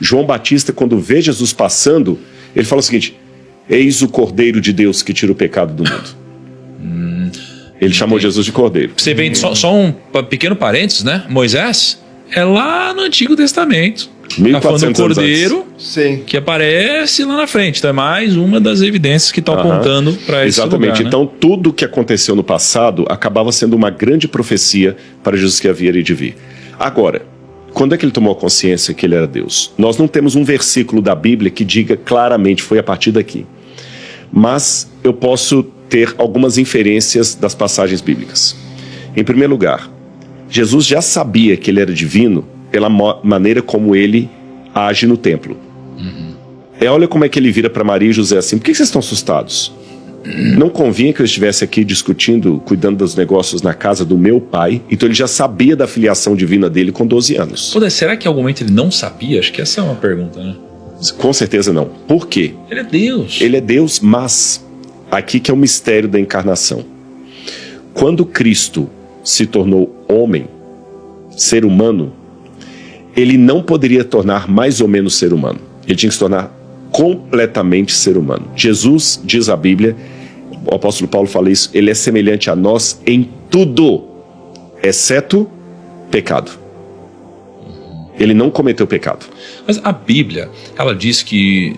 João Batista, quando vê Jesus passando, ele fala o seguinte: eis o Cordeiro de Deus que tira o pecado do mundo. Ele chamou Jesus de Cordeiro. Você vê só um pequeno parênteses, né? Moisés é lá no Antigo Testamento. Tá falando do Cordeiro que aparece lá na frente. Então é mais uma das evidências que estão apontando para esse lugar. Exatamente. Então tudo que aconteceu no passado acabava sendo uma grande profecia para Jesus que havia de vir. Agora, quando é que ele tomou a consciência que ele era Deus? Nós não temos um versículo da Bíblia que diga claramente foi a partir daqui. Mas eu posso ter algumas inferências das passagens bíblicas. Em primeiro lugar, Jesus já sabia que ele era divino pela maneira como ele age no templo. Olha como é que ele vira para Maria e José assim: por que vocês estão assustados? Não convinha que eu estivesse aqui discutindo, cuidando dos negócios na casa do meu pai? Então ele já sabia da filiação divina dele com 12 anos. Pô, será que em algum momento ele não sabia? Acho que essa é uma pergunta, né? Com certeza não. Por quê? Ele é Deus. Ele é Deus, mas aqui que é o mistério da encarnação. Quando Cristo se tornou homem, ser humano, ele não poderia tornar mais ou menos ser humano. Ele tinha que se tornar completamente ser humano. Jesus, diz a Bíblia, o apóstolo Paulo fala isso, ele é semelhante a nós em tudo, exceto pecado. Ele não cometeu pecado. Mas a Bíblia, ela diz que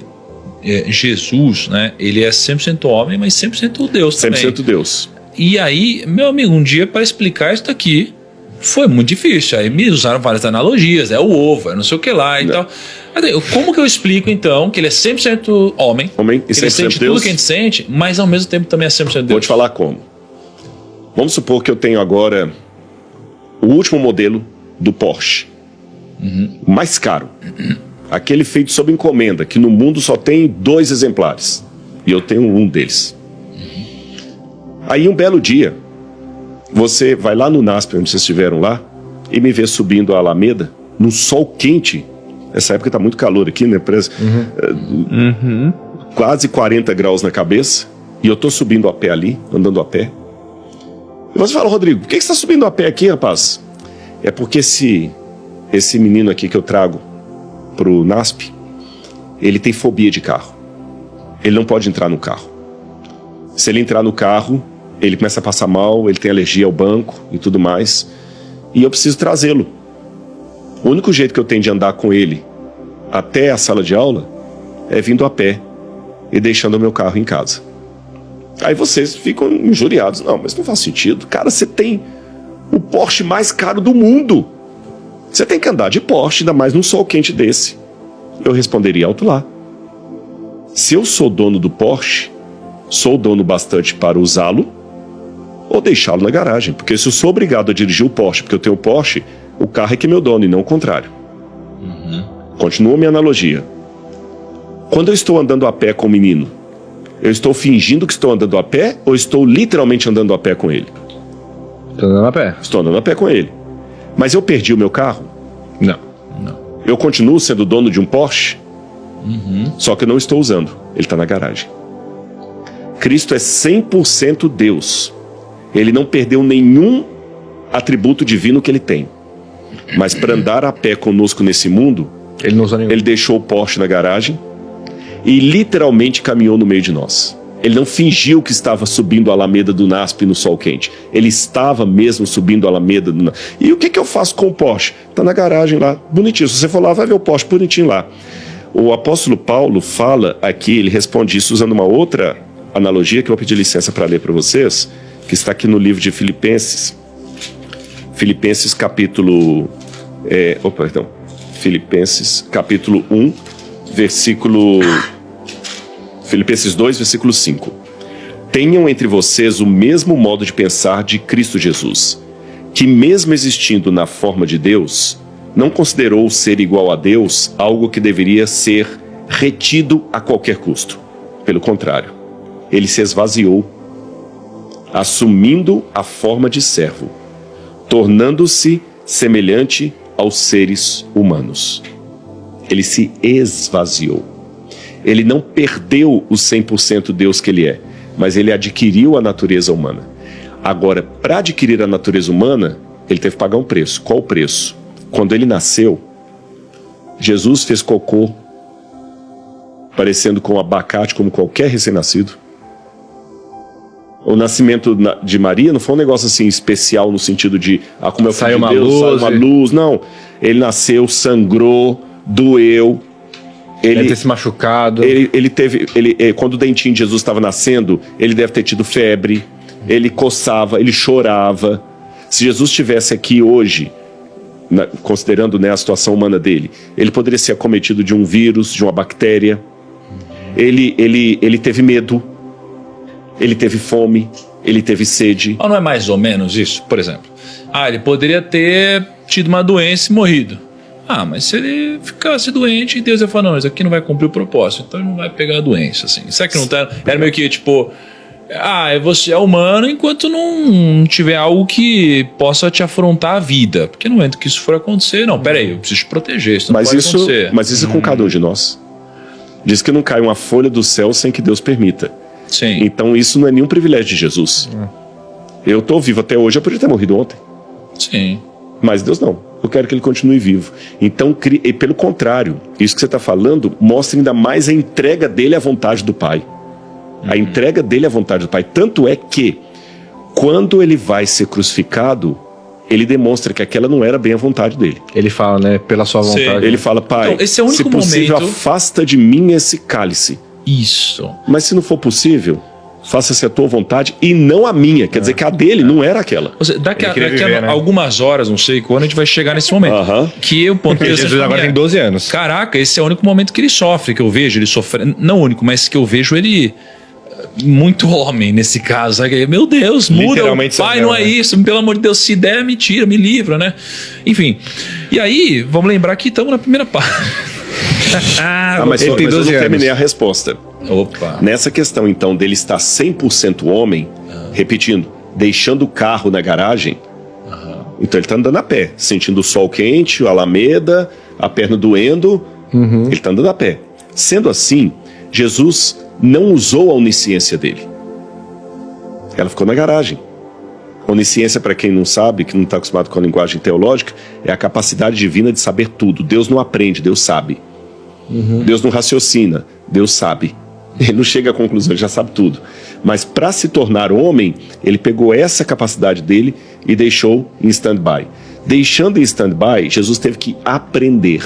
Jesus, né, ele é 100% homem, mas 100% Deus também. 100% Deus. E aí, meu amigo, um dia para explicar isso daqui foi muito difícil. Aí me usaram várias analogias, o ovo, não sei o que lá e tal. Como que eu explico então que ele é 100% homem e 100% ele sente Deus? Tudo que a gente sente, mas ao mesmo tempo também é 100% Deus? Vou te falar como. Vamos supor que eu tenho agora o último modelo do Porsche. O mais caro. Aquele feito sob encomenda, que no mundo só tem 2 exemplares. E eu tenho um deles. Aí um belo dia, você vai lá no NASP, onde vocês estiveram lá, e me vê subindo a Alameda, num sol quente. Nessa época está muito calor aqui, né? Quase 40 graus na cabeça. E eu estou subindo a pé ali, andando a pé. E você fala: Rodrigo, por que você está subindo a pé aqui, rapaz? É porque esse menino aqui que eu trago pro NASP, ele tem fobia de carro. Ele não pode entrar no carro. Se ele entrar no carro, ele começa a passar mal, ele tem alergia ao banco e tudo mais. E eu preciso trazê-lo. O único jeito que eu tenho de andar com ele até a sala de aula é vindo a pé e deixando o meu carro em casa. Aí vocês ficam injuriados. Não, mas não faz sentido. Cara, você tem o Porsche mais caro do mundo. Você tem que andar de Porsche, ainda mais num sol quente desse. Eu responderia alto lá: se eu sou dono do Porsche, sou dono bastante para usá-lo ou deixá-lo na garagem. Porque se eu sou obrigado a dirigir o Porsche porque eu tenho o Porsche, o carro é que é meu dono e não o contrário. Continua a minha analogia. Quando eu estou andando a pé com o menino, eu estou fingindo que estou andando a pé ou estou literalmente andando a pé com ele? Estou andando a pé. Estou andando a pé com ele. Mas eu perdi o meu carro? Não. Eu continuo sendo dono de um Porsche? Só que eu não estou usando. Ele está na garagem. Cristo é 100% Deus. Ele não perdeu nenhum atributo divino que ele tem. Mas para andar a pé conosco nesse mundo, ele não usa nenhum. Ele deixou o Porsche na garagem e literalmente caminhou no meio de nós. Ele não fingiu que estava subindo a Alameda do NASP no sol quente. Ele estava mesmo subindo a Alameda do NASP. E o que eu faço com o Porsche? Está na garagem lá, bonitinho. Se você for lá, vai ver o Porsche bonitinho lá. O apóstolo Paulo fala aqui, ele responde isso usando uma outra analogia que eu vou pedir licença para ler para vocês, que está aqui no livro de Filipenses. Filipenses capítulo... Filipenses capítulo 1, versículo... Filipenses 2, versículo 5. Tenham entre vocês o mesmo modo de pensar de Cristo Jesus, que mesmo existindo na forma de Deus, não considerou ser igual a Deus algo que deveria ser retido a qualquer custo. Pelo contrário, ele se esvaziou, assumindo a forma de servo, tornando-se semelhante aos seres humanos. Ele se esvaziou. Ele não perdeu o 100% Deus que ele é, mas ele adquiriu a natureza humana. Agora, para adquirir a natureza humana, ele teve que pagar um preço. Qual o preço? Quando ele nasceu, Jesus fez cocô parecendo com abacate, como qualquer recém-nascido. O nascimento de Maria não foi um negócio assim especial no sentido de como é o filho de Deus, saiu uma luz. Não, ele nasceu, sangrou, doeu. Ele deve ter se machucado. Quando o dentinho de Jesus estava nascendo, ele deve ter tido febre, ele coçava, ele chorava. Se Jesus estivesse aqui hoje, considerando, né, a situação humana dele, ele poderia ser acometido de um vírus, de uma bactéria. Ele teve medo, ele teve fome, ele teve sede. Não é mais ou menos isso? Por exemplo, ele poderia ter tido uma doença e morrido. Mas se ele ficasse doente, Deus ia falar, não, isso aqui não vai cumprir o propósito, então ele não vai pegar a doença, assim. Será que não tá? Era meio que, tipo, você é humano enquanto não tiver algo que possa te afrontar a vida. Porque no momento que isso for acontecer, não, peraí, eu preciso te proteger, isso não pode acontecer. Mas isso é com cada um de nós. Diz que não cai uma folha do céu sem que Deus permita. Sim. Então isso não é nenhum privilégio de Jesus. Eu estou vivo até hoje, eu podia ter morrido ontem. Sim. Mas Deus não. Eu quero que ele continue vivo. Então, e pelo contrário, isso que você está falando mostra ainda mais a entrega dele à vontade do Pai. A entrega dele à vontade do Pai. Tanto é que, quando ele vai ser crucificado, ele demonstra que aquela não era bem a vontade dele. Ele fala, né? Pela sua vontade. Ele fala, Pai, então, esse é o único se possível, momento... afasta de mim esse cálice. Isso. Mas se não for possível, faça-se a tua vontade e não a minha. Quer dizer que a dele não era aquela. Daqui a algumas horas, não sei quando, a gente vai chegar nesse momento. Que o ponto de Jesus agora tem 12 anos. Caraca, esse é o único momento que ele sofre, que eu vejo ele sofrendo. Não o único, mas que eu vejo ele muito homem nesse caso. Meu Deus, muda. Pai, não é isso. Pelo amor de Deus, se der, me tira, me livra, né? Enfim. E aí, vamos lembrar que estamos na primeira parte. Mas eu não terminei a resposta. Opa. Nessa questão, então, dele estar 100% homem, repetindo, deixando o carro na garagem, então ele está andando a pé, sentindo o sol quente, a alameda, a perna doendo, ele está andando a pé. Sendo assim, Jesus não usou a onisciência dele. Ela ficou na garagem. Onisciência, para quem não sabe, que não está acostumado com a linguagem teológica, é a capacidade divina de saber tudo. Deus não aprende, Deus sabe. Deus não raciocina, Deus sabe. Ele não chega à conclusão, ele já sabe tudo. Mas para se tornar homem, ele pegou essa capacidade dele e deixou em stand-by. Deixando em stand-by, Jesus teve que aprender,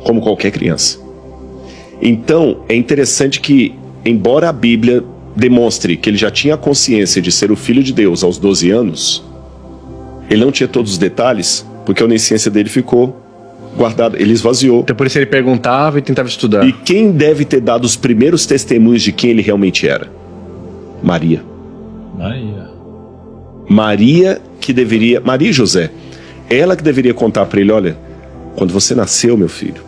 como qualquer criança. Então, é interessante que, embora a Bíblia demonstre que ele já tinha a consciência de ser o Filho de Deus aos 12 anos, ele não tinha todos os detalhes, porque a onisciência dele ficou guardada, ele esvaziou. Então por isso ele perguntava e tentava estudar. E quem deve ter dado os primeiros testemunhos de quem ele realmente era? Maria. Maria e José. Ela que deveria contar para ele, olha, quando você nasceu, meu filho,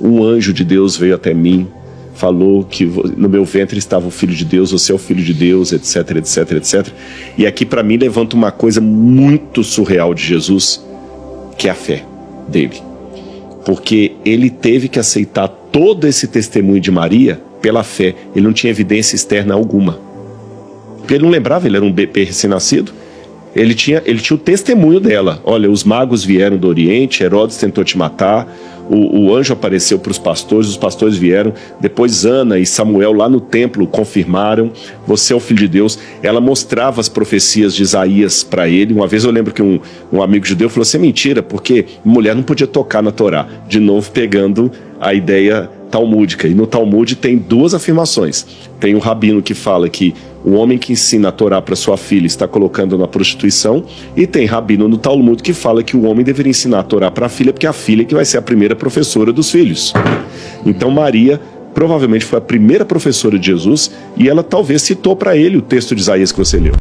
um anjo de Deus veio até mim, falou que no meu ventre estava o Filho de Deus, você é o Filho de Deus, etc, etc, etc. E aqui para mim levanta uma coisa muito surreal de Jesus, que é a fé dele. Porque ele teve que aceitar todo esse testemunho de Maria pela fé. Ele não tinha evidência externa alguma. Porque ele não lembrava, ele era um bebê recém-nascido. Ele tinha o testemunho dela. Olha, os magos vieram do Oriente, Herodes tentou te matar, o anjo apareceu para os pastores vieram, depois Ana e Samuel lá no templo confirmaram, você é o Filho de Deus. Ela mostrava as profecias de Isaías para ele. Uma vez eu lembro que um amigo judeu falou assim, mentira, porque mulher não podia tocar na Torá. De novo pegando a ideia talmúdica. E no Talmud tem duas afirmações. Tem o rabino que fala que o homem que ensina a Torá para sua filha está colocando na prostituição, e tem rabino no Talmud que fala que o homem deveria ensinar a Torá para a filha, porque é a filha que vai ser a primeira professora dos filhos. Então Maria provavelmente foi a primeira professora de Jesus, e ela talvez citou para ele o texto de Isaías que você leu.